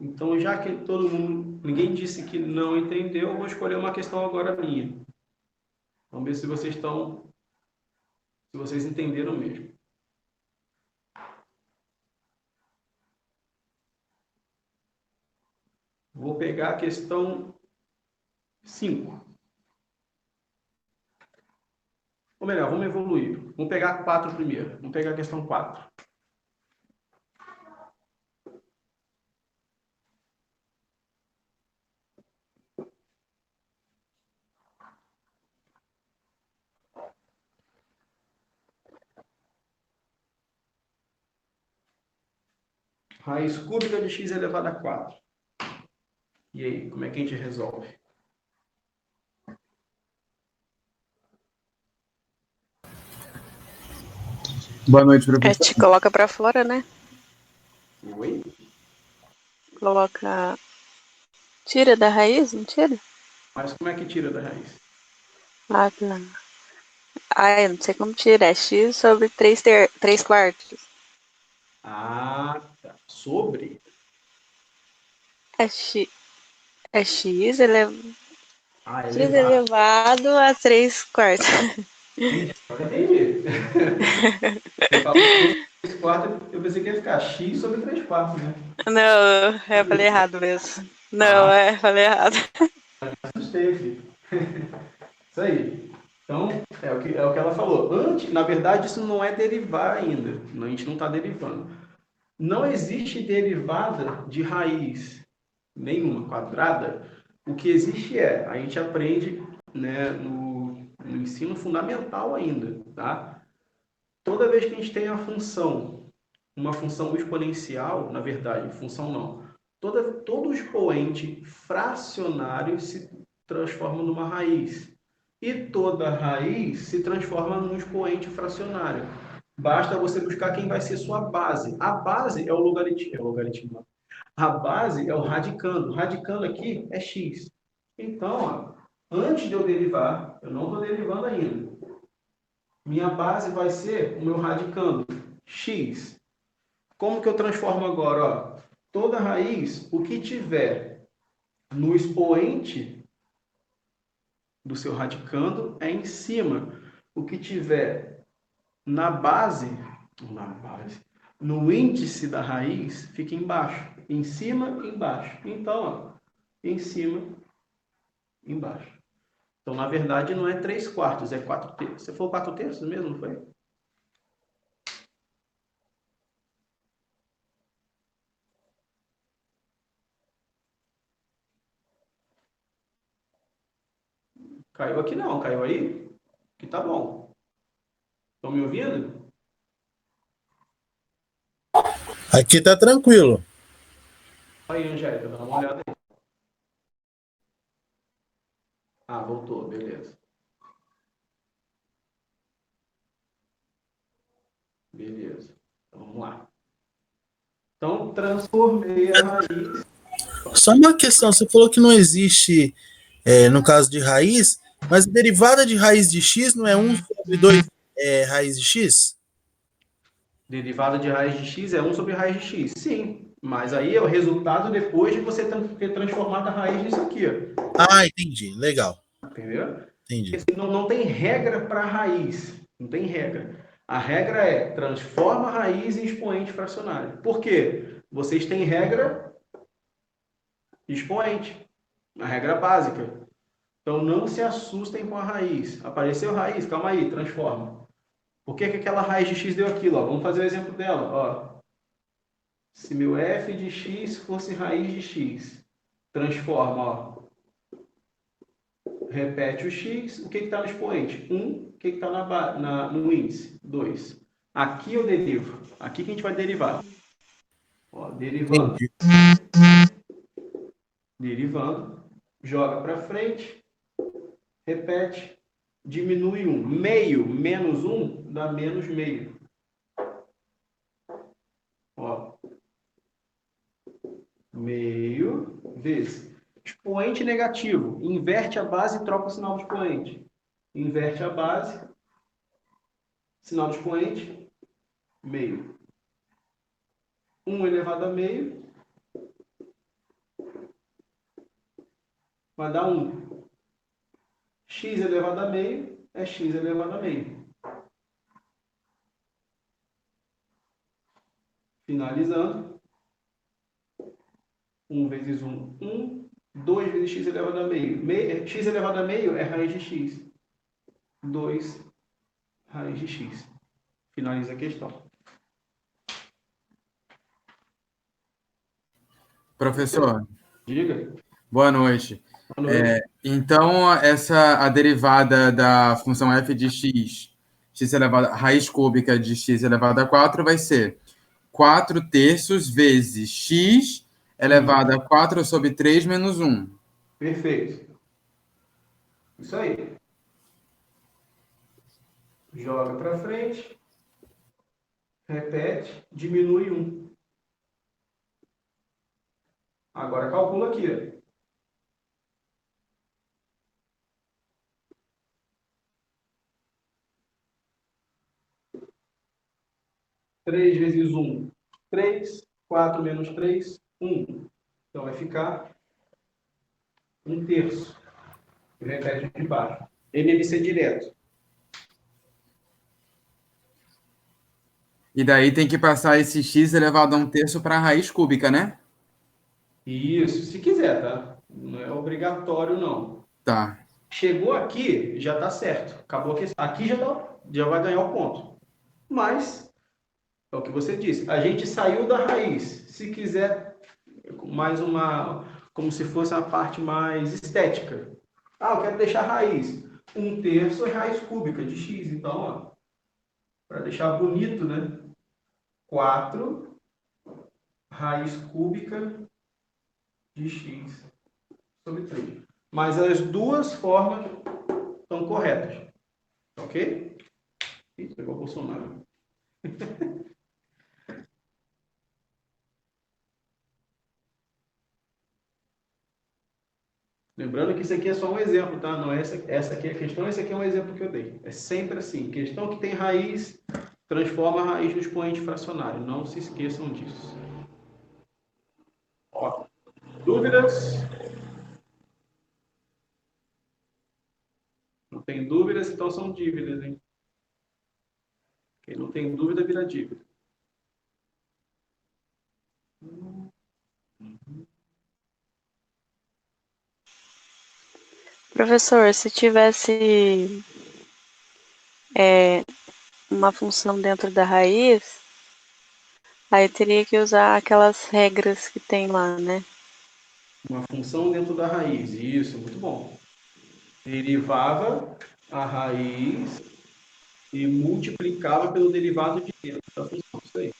Então, já que todo mundo, ninguém disse que não entendeu, eu vou escolher uma questão agora minha. Vamos ver se vocês entenderam mesmo. Vou pegar a questão 5. Ou melhor, vamos evoluir. Vamos pegar a 4 primeiro. Vamos pegar a questão 4. Raiz cúbica de x elevado a 4. E aí, como é que a gente resolve? Boa noite, A professor. gente coloca pra fora, né? Oi? Coloca. Tira da raiz, não tira? Mas como é que tira da raiz? Ah, tá. Eu não sei como tira. É x sobre 3 quartos. Ah, tá. Sobre? É x Elevado. elevado a 3 quartos. Entendi. Você falou 3 quartos, eu pensei que ia ficar x sobre 3 quartos, né? Não, eu falei errado mesmo. Não, falei errado. Assustei, filho. Isso aí. Então, é o que ela falou. Na verdade, isso não é derivar ainda. A gente não está derivando. Não existe derivada de raiz nenhuma quadrada. O que existe a gente aprende, né, no ensino fundamental ainda, tá? Toda vez que a gente tem a função uma função exponencial, na verdade, função não. Todo expoente fracionário se transforma numa raiz. E toda raiz se transforma num expoente fracionário. Basta você buscar quem vai ser sua base. A base é o logaritmo. A base é o radicando. O radicando aqui é x. Então, ó, antes de eu derivar, eu não estou derivando ainda. Minha base vai ser o meu radicando, x. Como que eu transformo agora? Ó? Toda raiz, o que tiver no expoente do seu radicando é em cima. O que tiver na base, no índice da raiz, fica embaixo. Em cima, embaixo. Então, ó, em cima, embaixo. Então, na verdade, não é 3/4, é 4/3. Você falou 4/3 mesmo, não foi? Caiu aqui não, caiu aí? Que tá bom. Estão me ouvindo? Aqui tá tranquilo. Aí, Angélica, dá uma olhada aí. Ah, voltou, beleza. Beleza. Então, vamos lá. Então, transformei a raiz. Só uma questão, você falou que não existe, no caso de raiz, mas a derivada de raiz de x não é 1/2 raiz de x? Derivada de raiz de x é 1 sobre raiz de x. Sim, mas aí é o resultado depois de você ter transformado a raiz nisso aqui. Ó. Ah, entendi. Legal. Entendeu? Entendi. Porque não tem regra para raiz. Não tem regra. A regra é transforma a raiz em expoente fracionário. Por quê? Vocês têm regra expoente. A regra básica. Então não se assustem com a raiz. Apareceu raiz, calma aí, transforma. Por que aquela raiz de x deu aquilo? Ó? Vamos fazer o exemplo dela. Ó. Se meu f de x fosse raiz de x, transforma, ó. Repete o x, o que está no expoente? 1, o que está no índice? 2. Aqui eu derivo. Aqui que a gente vai derivar. Ó, derivando. Entendi. Derivando. Joga para frente. Repete. Diminui 1. Meio menos 1 dá menos meio. Ó. Meio vezes. Expoente negativo. Inverte a base e troca o sinal do expoente. Inverte a base. Sinal do expoente. Meio. 1 elevado a meio. Vai dar 1. X elevado a meio é x elevado a meio. Finalizando. 1 vezes 1, 1. 2 vezes x elevado a meio. X elevado a meio é raiz de x. 2 raiz de x. Finaliza a questão. Professor, Diga. boa noite. Boa noite. Então, a derivada da função f de x, x elevado, raiz cúbica de x elevado a 4 vai ser 4/3 vezes x elevado a 4 sobre 3 menos 1. Perfeito. Isso aí. Joga para frente. Repete. Diminui 1. Agora calcula aqui. 3 vezes 1, 3. 4 menos 3, 1. Então vai ficar 1/3. E repete aqui embaixo. MMC direto. E daí tem que passar esse x elevado a 1/3 para a raiz cúbica, né? Isso, se quiser, tá? Não é obrigatório, não. Tá. Chegou aqui, já tá certo. Acabou aqui. Aqui já vai ganhar o ponto. Mas, é o que você disse. A gente saiu da raiz. Se quiser mais uma... Como se fosse a parte mais estética. Ah, eu quero deixar a raiz. 1/3 é raiz cúbica de x. Então, ó, para deixar bonito, né? 4 raiz cúbica de x sobre 3. Mas as duas formas estão corretas. Ok? Ih, pegou o Bolsonaro. Lembrando que isso aqui é só um exemplo, tá? Não é essa aqui é a questão, esse aqui é um exemplo que eu dei. É sempre assim. Questão que tem raiz, transforma a raiz no expoente fracionário. Não se esqueçam disso. Ó, dúvidas? Não tem dúvidas, então são dívidas, hein? Quem não tem dúvida, vira dívida. Professor, se tivesse uma função dentro da raiz, aí teria que usar aquelas regras que tem lá, né? Uma função dentro da raiz. Isso, muito bom. Derivava a raiz e multiplicava pelo derivado de dentro da função. Isso aí.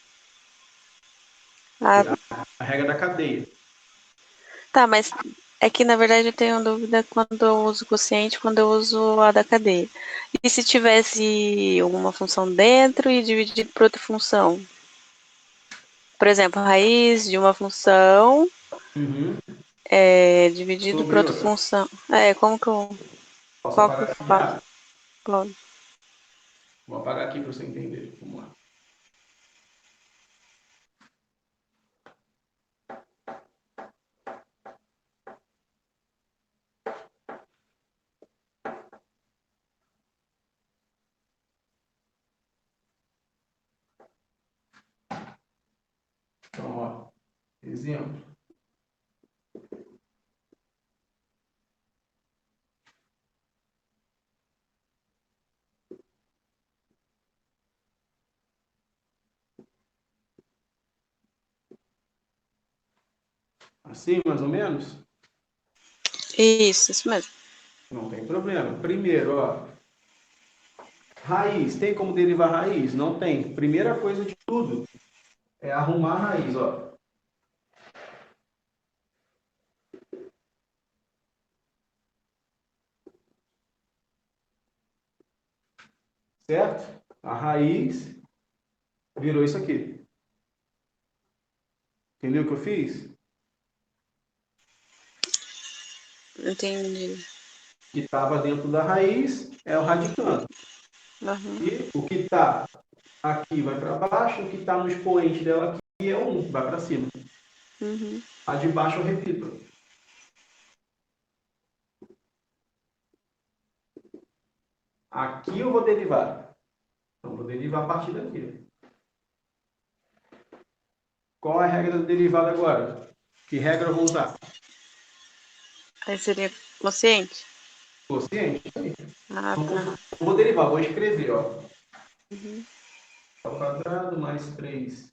Ah, A regra da cadeia. tá, mas é que na verdade eu tenho dúvida quando eu uso quociente, quando eu uso a da cadeia. E se tivesse uma função dentro e dividido por outra função? Por exemplo, a raiz de uma função Uhum. dividido por Sobre outra outra. função. Como que eu. Posso Qual que eu apagar aqui faço? já? Pode. Vou apagar aqui para você entender. Vamos lá. Então, ó, exemplo. Assim, mais ou menos? Isso mesmo. Não tem problema. Primeiro, ó, raiz. Tem como derivar raiz? Não tem. Primeira coisa de tudo é arrumar a raiz, ó. Certo? A raiz virou isso aqui. Entendeu o que eu fiz? Entendi. O que estava dentro da raiz é o radicando. Uhum. E o que está aqui vai para baixo, o que está no expoente dela aqui é o 1, vai para cima. Uhum. A de baixo eu repito. Aqui eu vou derivar. Então, vou derivar a partir daqui. Qual é a regra do derivado agora? Que regra eu vou usar? Aí seria quociente? Quociente. Ah, Então, tá. vou derivar, vou escrever, ó. Uhum. Ao quadrado mais 3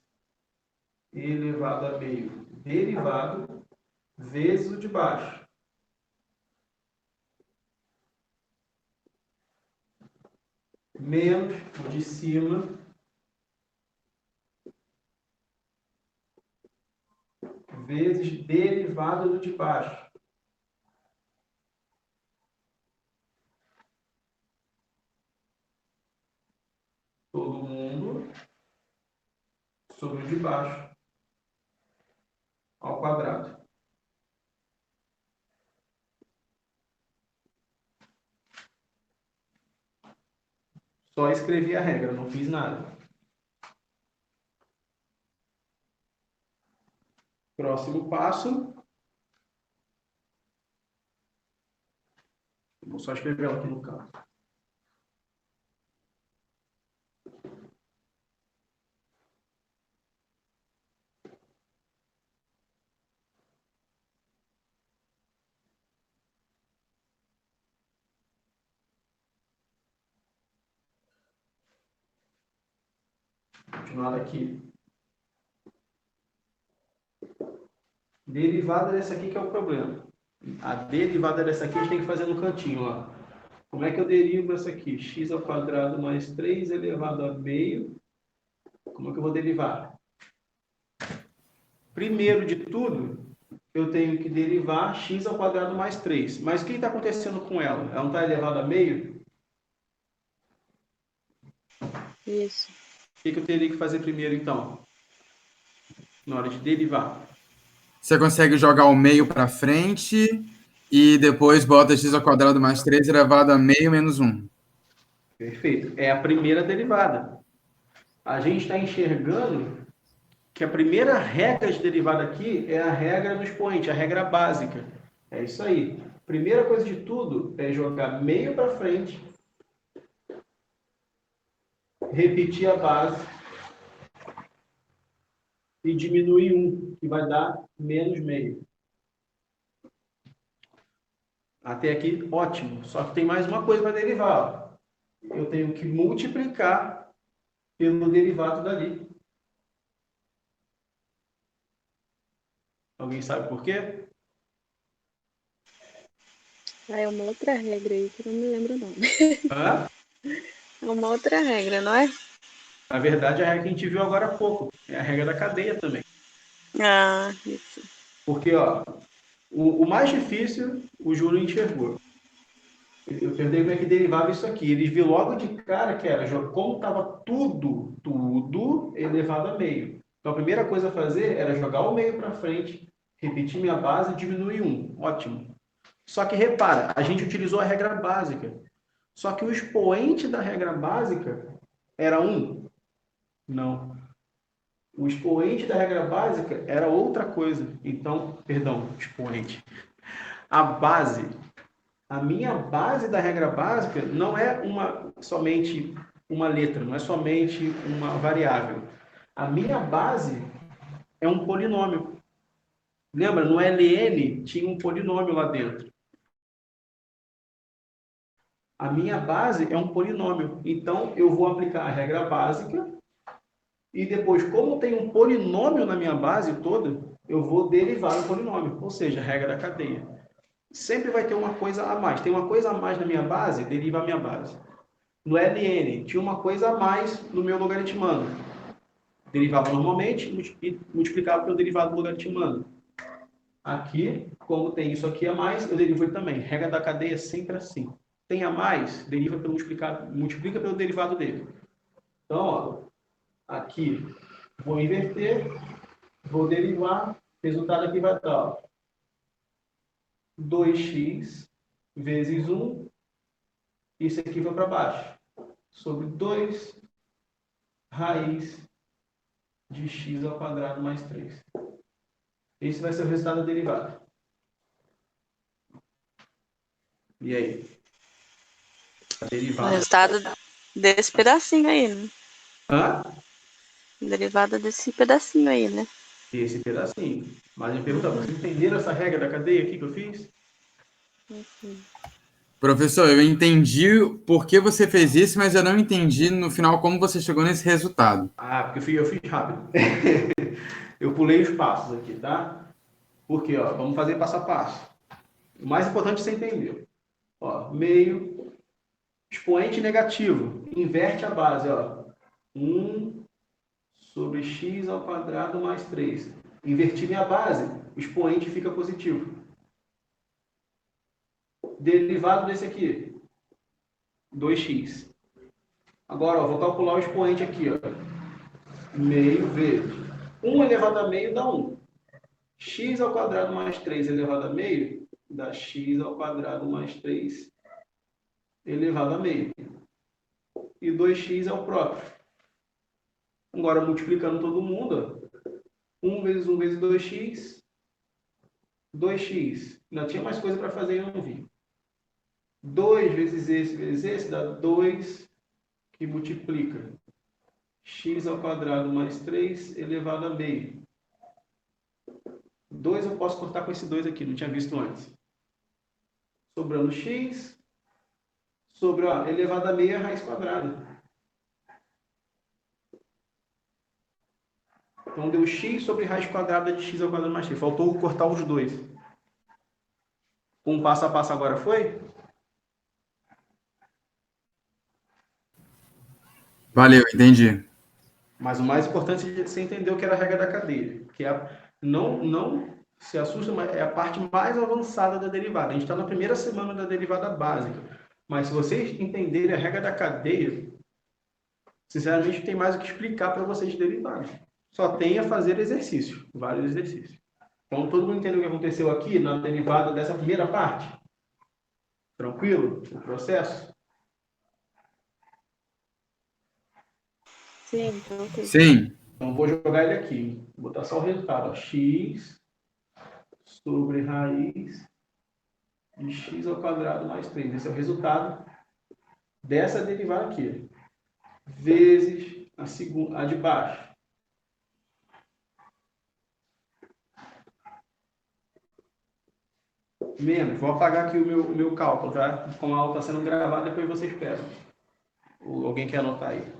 elevado a meio derivado vezes o de baixo. Menos o de cima vezes derivado do de baixo. Todo mundo sobre o de baixo ao quadrado. Só escrevi a regra, não fiz nada. Próximo passo. Vou só escrever ela aqui no canto. Continuar aqui. Derivada dessa aqui que é o problema. A derivada dessa aqui a gente tem que fazer no cantinho, ó. Como é que eu derivo essa aqui? X ao quadrado mais 3 elevado a meio Como é que eu vou derivar? Primeiro de tudo, eu tenho que derivar x ao quadrado mais 3. Mas o que está acontecendo com ela? Ela não está elevada a meio? Isso. O que eu teria que fazer primeiro, então? Na hora de derivar. Você consegue jogar o meio para frente e depois bota x ao quadrado mais 3 elevado a meio menos 1. Perfeito. É a primeira derivada. A gente está enxergando que a primeira regra de derivada aqui é a regra do expoente, a regra básica. É isso aí. Primeira coisa de tudo é jogar meio para frente, repetir a base e diminuir 1, que vai dar menos meio. Até aqui, ótimo. Só que tem mais uma coisa para derivar. Eu tenho que multiplicar pelo derivado dali. Alguém sabe por quê? É uma outra regra aí que eu não me lembro o nome. Hã? É uma outra regra, não é? Na verdade, a regra que a gente viu agora há pouco. É a regra da cadeia também. Ah, isso. Porque, ó, o mais difícil, o Júlio enxergou. Eu perguntei como é que derivava isso aqui. Ele viu logo de cara que era, como estava tudo elevado a meio. Então, a primeira coisa a fazer era jogar o meio para frente, repetir minha base e diminuir 1. Ótimo. Só que repara, a gente utilizou a regra básica. Só que o expoente da regra básica era 1? Não. O expoente da regra básica era outra coisa. Então, perdão, expoente. A base, a minha base da regra básica não é somente uma letra, não é somente uma variável. A minha base é um polinômio. Lembra, no LN tinha um polinômio lá dentro. A minha base é um polinômio. Então, eu vou aplicar a regra básica e depois, como tem um polinômio na minha base toda, eu vou derivar o polinômio, ou seja, a regra da cadeia. Sempre vai ter uma coisa a mais. Tem uma coisa a mais na minha base, deriva a minha base. No LN, tinha uma coisa a mais no meu logaritmando. Derivava normalmente e multiplicava pelo derivado do logaritmando. Aqui, como tem isso aqui a mais, eu derivo ele também. Regra da cadeia é sempre assim. Tem a mais, deriva pelo multiplica pelo derivado dele. Então, ó, aqui, vou inverter, vou derivar, resultado aqui vai estar, ó, 2x vezes 1, isso aqui vai para baixo, sobre 2 raiz de x ao quadrado mais 3. Esse vai ser o resultado da derivada. E aí? A O derivada. resultado desse pedacinho aí, né? Hã? Derivada desse pedacinho aí, né? Esse pedacinho. Mas me pergunta, vocês entenderam essa regra da cadeia aqui que eu fiz? Professor, eu entendi por que você fez isso, mas eu não entendi no final como você chegou nesse resultado. Ah, porque eu fiz rápido. Eu pulei os passos aqui, tá? Porque, ó, vamos fazer passo a passo. O mais importante é você entender. Ó, meio, expoente negativo, inverte a base, ó. 1 sobre x ao quadrado mais 3. Inverti minha base, o expoente fica positivo. Derivado desse aqui, 2x. Agora, ó, vou calcular o expoente aqui, ó. Meio vezes 1 elevado a meio dá 1. X ao quadrado mais 3 elevado a meio dá x ao quadrado mais 3 elevado a meio. E 2x é o próprio. Agora, multiplicando todo mundo, ó, 1 vezes 1 vezes 2x, 2x. Ainda tinha mais coisa para fazer e eu não vi. 2 vezes esse dá 2 que multiplica x ao quadrado mais 3 elevado a meio. 2 eu posso cortar com esse 2 aqui, não tinha visto antes. Sobrando x, sobre, ó, elevado a meio é raiz quadrada. Então deu x sobre raiz quadrada de x ao quadrado mais 3. Faltou cortar os dois. Um passo a passo agora foi? Valeu, entendi. Mas o mais importante é você entender o que era a regra da cadeia, que é não se assusta, mas é a parte mais avançada da derivada. A gente está na primeira semana da derivada básica. Mas se vocês entenderem a regra da cadeia, sinceramente, tem mais o que explicar para vocês de derivada. Só tem a fazer exercício, vários exercícios. Então, todo mundo entendeu o que aconteceu aqui na derivada dessa primeira parte? Tranquilo? O processo? Sim, tranquilo. Sim. Então, vou jogar ele aqui. Vou botar só o resultado. Ó. X sobre raiz de x ao quadrado mais 3. Esse é o resultado dessa derivada aqui. Vezes a de baixo. Menos. Vou apagar aqui o meu cálculo, tá? Como a aula está sendo gravada, depois vocês pegam. Ou alguém quer anotar aí?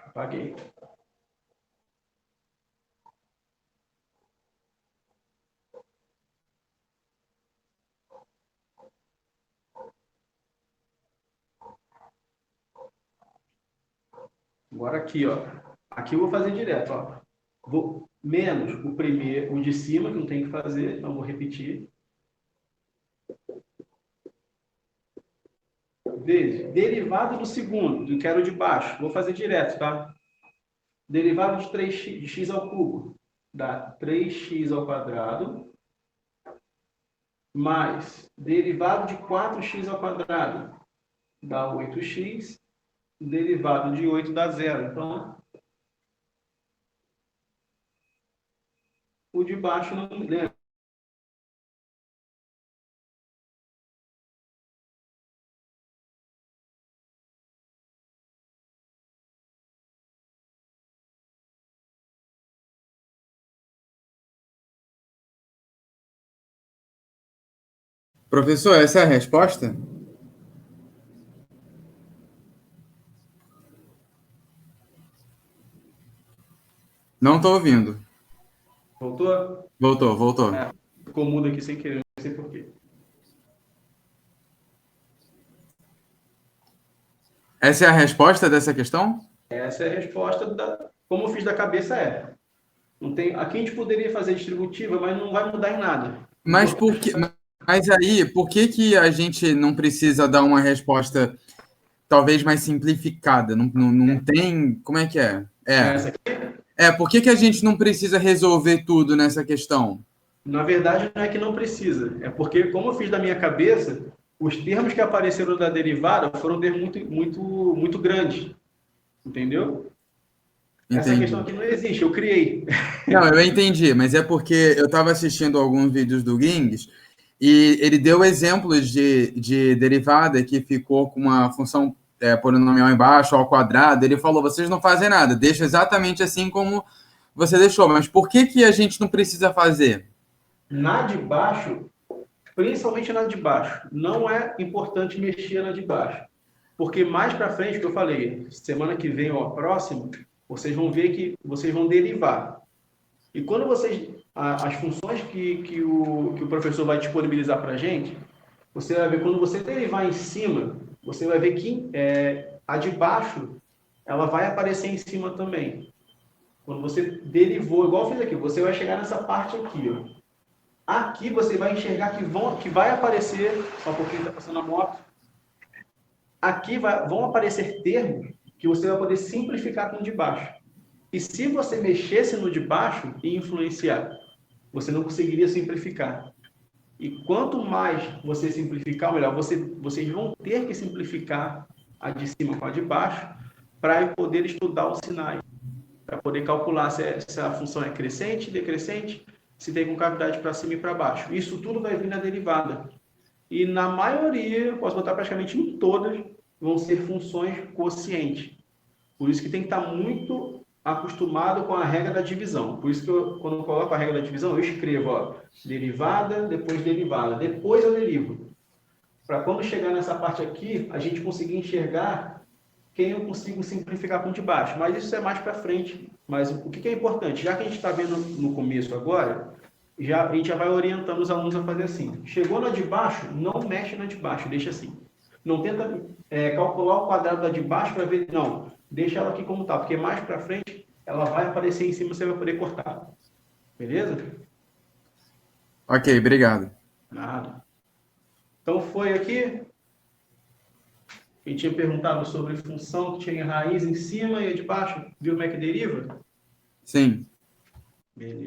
Apaguei. Agora aqui, ó. Aqui eu vou fazer direto, ó. Vou menos o primeiro, o de cima, que não tem que fazer, então vou repetir. Vezes derivado do segundo, do que era o de baixo. Vou fazer direto, tá? Derivado de 3x, de x ao cubo dá 3x ao quadrado mais derivado de 4x ao quadrado dá 8x, derivado de 8 dá 0. Então, o de baixo não lembra. Professor, essa é a resposta? Não estou ouvindo. Voltou? Voltou. Ficou mudo aqui sem querer, não sei por quê. Essa é a resposta dessa questão? Essa é a resposta como eu fiz da cabeça é. Não tem, aqui a gente poderia fazer distributiva, mas não vai mudar em nada. Mas aí, por que a gente não precisa dar uma resposta talvez mais simplificada? Não tem. Como é que é? Essa aqui, por que a gente não precisa resolver tudo nessa questão? na verdade, não é que não precisa. É porque, como eu fiz da minha cabeça, os termos que apareceram da derivada foram termos muito grandes. Entendeu? Entendi. Essa questão aqui não existe, eu criei. Não, eu entendi, mas é porque eu estava assistindo alguns vídeos do Gings e ele deu exemplos de derivada que ficou com uma função polinomial embaixo, ao quadrado. Ele falou, vocês não fazem nada, deixa exatamente assim como você deixou. Mas por que a gente não precisa fazer? Na de baixo, principalmente na de baixo, não é importante mexer na de baixo. Porque mais para frente, que eu falei, semana que vem ou a próxima, vocês vão ver que vocês vão derivar. E quando vocês, as funções que o professor vai disponibilizar para a gente, você vai ver, quando você derivar em cima, você vai ver que a de baixo, ela vai aparecer em cima também. Quando você derivou, igual eu fiz aqui, você vai chegar nessa parte aqui, ó. Aqui você vai enxergar que vai aparecer, só porque está passando a moto, aqui vão aparecer termos que você vai poder simplificar com o de baixo. E se você mexesse no de baixo e influenciar, você não conseguiria simplificar. E quanto mais você simplificar, melhor. Vocês vão ter que simplificar a de cima com a de baixo para poder estudar os sinais, para poder calcular se a função é crescente, decrescente, se tem concavidade para cima e para baixo. Isso tudo vai vir na derivada. E na maioria, posso botar praticamente em todas, vão ser funções quocientes. Por isso que tem que estar muito acostumado com a regra da divisão. Por isso que quando eu coloco a regra da divisão, eu escrevo, ó, derivada, depois derivada. Depois eu derivo. Para quando chegar nessa parte aqui, a gente conseguir enxergar quem eu consigo simplificar com de baixo. Mas isso é mais para frente. Mas o que é importante? Já que a gente está vendo no começo agora, a gente já vai orientando os alunos a fazer assim. Chegou na de baixo, não mexe na de baixo, deixa assim. Não tenta calcular o quadrado da de baixo para ver, não. Deixa ela aqui como tá, porque mais para frente ela vai aparecer em cima, você vai poder cortar. Beleza? Ok, obrigado. Nada. Então foi aqui. Quem tinha perguntado sobre função que tinha raiz em cima e a de baixo, viu como é que deriva? Sim. Beleza.